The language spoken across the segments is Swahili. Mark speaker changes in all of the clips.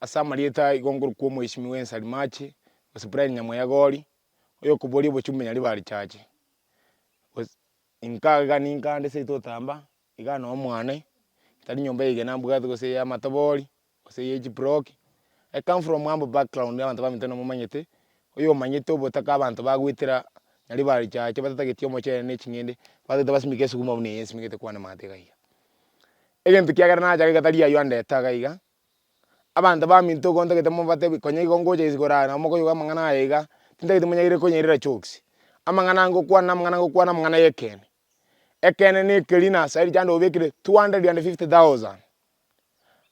Speaker 1: Asama lieta igongoro kwa mheshimiwa Nsalimache Osiprai Nyamweyagoli oyo kuboli bochume nyali bali chache inkaga ninkande se totamba igana omwane tali nyomba ige nambuga gose ya mataboli gose ye jibrok. I come from humble background abantu bamitano mumanyete oyo manyete obotaka abantu bagwitira nyali bali chache batatagetio moche ne chingende batata basimike suguma bune yensi migete kwana matega iya egento kiagara na jaga gatali ayo andetaga iga abantu baminto gonta getemo bate konye igongoje izigorana amoko yuga mangana aiga tindagite munyagire konyerera chokes amangana ngokwana mangana yekene ekene ni kelina sairi jando obekire 250,000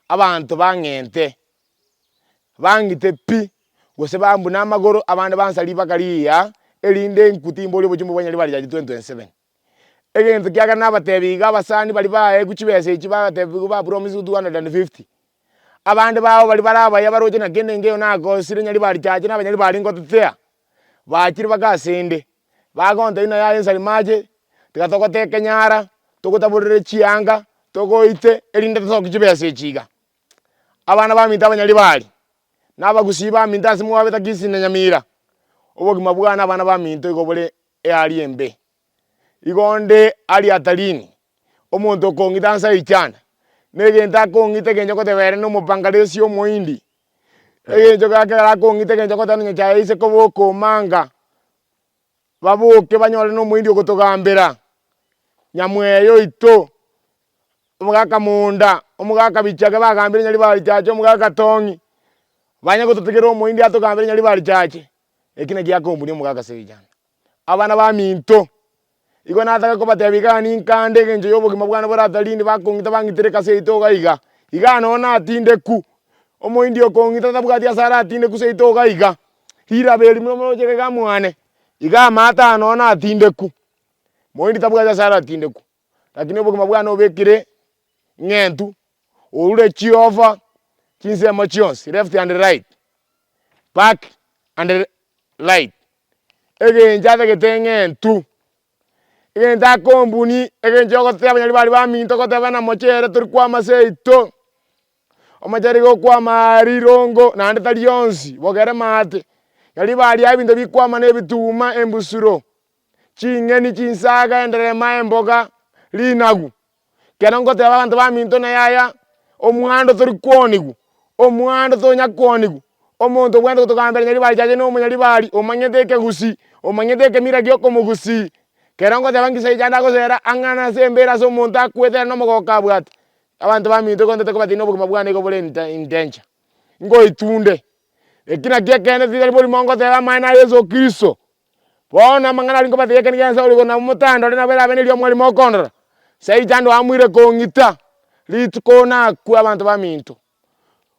Speaker 1: abantu bangente bangite pi gose bambuna amagoro abandi bansali bakaliya elinde nkutimbo lyo bujumbo banyali bali jaji 2027 egento kiaga nabatebiga abasani bali bae kuchibese ichibatebiga ba promise 250 abandi bawo bali baraba yabaroje na gende ngeyo nako sire nyali bali chaje nabanyali bali ngotetea bakiri bagasinde bagonta ina ya Nsalimache tigatoko kenyara togotaburire chianga togoite elinde tokichibese ichiga abana baminta abanyali bali nabagusiba minta simu wabeta kisine Nyamira obogima bwana abana baminto igobole ali embe igonde ali atalini omuntu kongitansa ichana negenta kongite kenjo kotebere no mupangalesi omoindi egenjo gakera kongite kenjo kotanya chaise koboko manga babuke banyole no muindi ogotogambera Nyamweyo ito omugaka munda omugaka bichaga bagambire nyali bali chache omugaka tongi banya gototegera omoindi atogambire nyali bali chache ekina giakombuni omugaka sejana abana baminto igo nataka kobatebiga ninkande genjo yobogima bwana boratalini bakongita bangitereka seito gaiga iga nona atinde ku omoindi okongita tabwati asara atinde ku seito gaiga hira beli muno jege gamwane iga mata nona atinde ku moindi tabwati asara atinde ku lakini obogima bwana obekire ngentu ule chiova chinse mochions left and right back and right egenja tegetengentu egenta kombuni egenjo gote abanyali bali baminto gote bana mochere turi kwa maseito omachari go kwa marirongo nande tali yonsi bogere mate yali bali abinto bikwama ne bituma embusuro chingeni chinsaga enderema emboga linagu kera ngote abantu baminto na yaya omwando turi kwonigu omwando tonya kwonigu omonto bwendo gotogambera nyali bali chaje no munyali bali omanyete kegusi omanyete kemira gyoko mugusi kerango tabangisa ijanda gozera angana sembera so monta akwetera no mogoka bwati abantu baminto konte tekobati no bugima bwane go bole intencha ngo itunde ekina gekene zili boli mongo tera maina Yesu Kristo bona mangana lingo bati yekene yansa oli gona mutando na bela bene lyo mwali mokondora sai jando amwire kongita litukona ku abantu baminto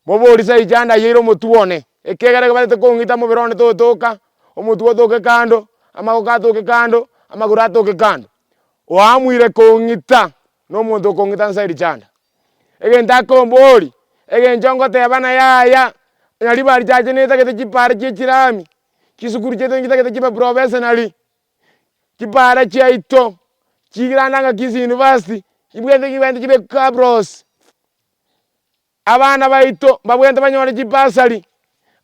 Speaker 1: boboli sai janda yero mutuone ekegere bati kongita mu birone totoka omutuo toke kando amagoka toke kando amagura toke kando oamwire kongita no muntu kongita nsairi chanda egenta komboli egenjongo tebana yaya nyali bali chache neta kete chipare chirami chisukuru chete ngita kete chipa professionally chipare chaito chigirandanga kisi university ibwende chibe kabros abana baito babwende banyole chipasali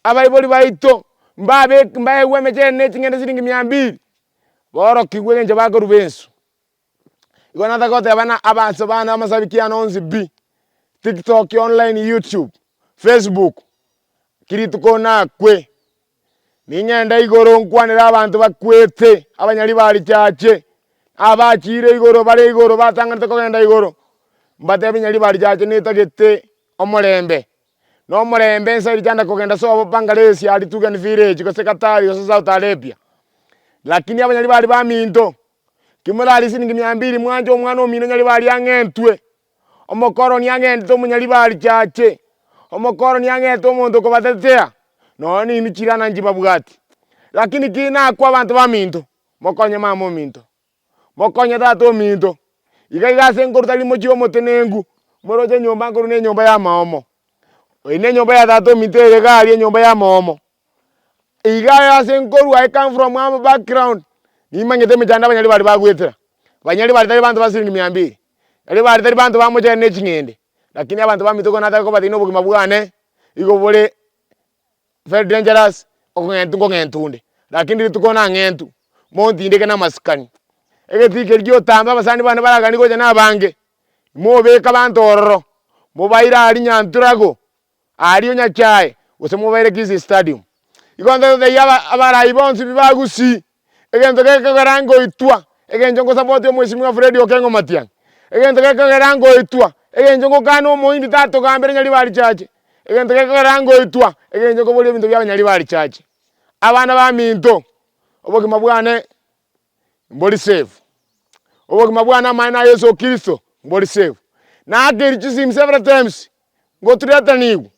Speaker 1: abaiboli baito mbabe wemeche ne chingende silingi 200 boro kigwe nje bago rubensu igona takote abana abanso bana amasabikia nonzi b TikTok online YouTube Facebook kiritu kona kwe ninyenda igoro nkwanira abantu bakwete abanyali bali chache abachire igoro bale igoro batangana kogenda igoro mbate abanyali bali chache netagete omolembe no molembe nsari chanda kogenda so abapangalesi ali tugan village ko sekatari ko South Arabia lakini abanyali bali baminto kimula ali siningi 200 mwanjo omwana omino nyali bali angentwe omokoro ni angento munyali bali chache omokoro ni angento omuntu ko batetea noni imichirana njiba bugati lakini kina kwa abantu baminto mokonye mama ominto mokonye tato ominto igaiga senkoro tali mochiwo motenengu moroje nyomba ngoro ne nyomba ya maomo ine nyomba ya tato mitere gali nyomba ya maomo igaya senkoro I come from humble background nimanyete mejanda banyali bali bagwetera banyali bali tali bantu basiringi 200 yali bali tali bantu bamoje ne chingende lakini abantu bamitoko natako batino bugima bwane Igo bole very dangerous okongentunde. Lakini tukona ngentu. Monti ndeke na maskani. Egetike ryo tamba abasani bane baragani goja nabange. Mobeka bantu ororo. Mobaira ali Nyanturago. Ali onyachae. Ose mobaire Kisi Stadium. Igonda de yaba abarayi bonsi bibagusi. Egento keke garango itwa. Egenjo ngo support yo Mheshimiwa Fred Okengo Matiang'i. Egento keke garango itwa. Egenjo ngo kano moindi tato kambere nyali bali chache. Egento keke garango itwa. Egenjo ngo boli bintu bya nyali bali chache. Abana ba minto. Obogima bwane mboli safe. Obogima bwana maana Yesu Kristo mboli safe. Na ageri chisim several times. Ngo threatenigu.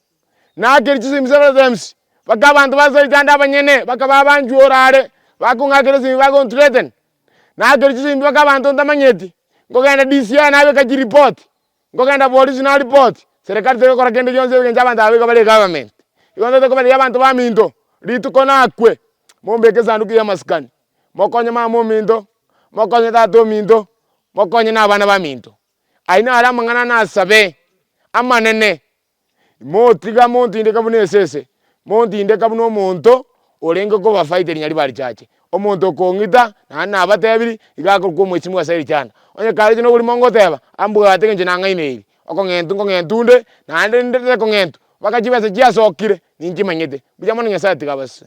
Speaker 1: Na ageri chisim several times. Baka bantu bazaitanda abanyene baka babanju orare bakungakire simi bako threaten. Na ageri chisim baka bantu ndamanyeti. Ngo genda DCI na abe ka report. Ngo genda police na report. Serikali teko kora kende jonse ngenja abantu abeka bale government. Igonda teko bale abantu ba minto. Litukona akwe. Mombeke sanduku ya maskani. Mokonye mama minto. Mokonye tato minto. Mokonye na abana ba minto. Aina ala mangana na sabe. Amanene. Motiga monti ndeka bunesese. Monti ndeka buno monto. Olenge ko bafighter nyali bali chache. Omonto kongita na abatebiri igako ko Mheshimiwa Sairi cyana. Onye kali no buli mongo teba. Ambuga atenge nje nanga email. Okongentunde na ndende kongentu. Bakachibese chia sokire ninji manyete. Bujamano nyasati kabase.